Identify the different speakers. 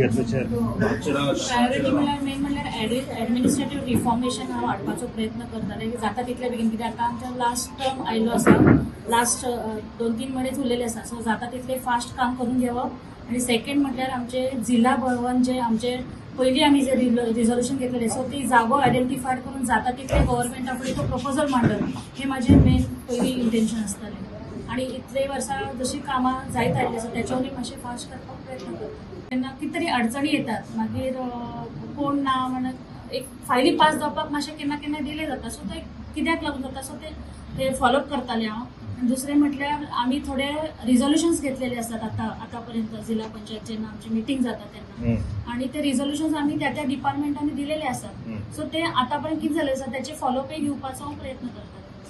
Speaker 1: घेतलं
Speaker 2: प्रायोरिटी म्हणल्यार मेन म्हणल्यार ऍडमिनिस्ट्रेटिव्ह रिफॉर्मेशन हांव हाडपाचो प्रयत्न करताले जाता तितले बेगीन, कित्याक आतां आमचो लास्ट टर्म आयिल्लो आसा, लास्ट 2-3 महिनेच उरलेले आसा, सो जाता तितले फास्ट काम करून घेवप। आनी सेकंड म्हटल्यार आमचे जिल्हा भवन जे आमचे पयलीं आमी जे रिझोल्युशन घेतलेले, सो ती जागो आयडेंटिफायड करून जाता तितले गव्हर्मेंटा फुडें तो प्रपोजल मांडप, हे माझे मेन पयलीं इंटेन्शन आसतालें। आणि इतले वर्सां जशी कामां जायत आयिल्ली आसा त्याच्या वरवीं मातशें फास्ट करपाक प्रयत्न करता। तेन्ना कितें तरी अडचणी येतात, मागीर कोण ना म्हणत एक फायली पास जावपाक मातशें केन्ना केन्ना डिले जाता, सो ते कित्याक लागून जाता, सो ते फॉलोअप करतालें हांव। दुसरें म्हटल्यार आमी थोडे रिझोल्युशन्स घेतलेले असतात आतां पर्यंत जिल्हा पंचायत जेन्ना आमची मिटींग जाता तेन्ना, आणि ते रिझोल्युशन्स आमी त्या डिपार्टमेंटांनी दिलेले आसात, सो ते आतां पर्यंत कितें जालें आसा त्याचे फॉलोअपय घेवपाचो हांव प्रयत्न करता।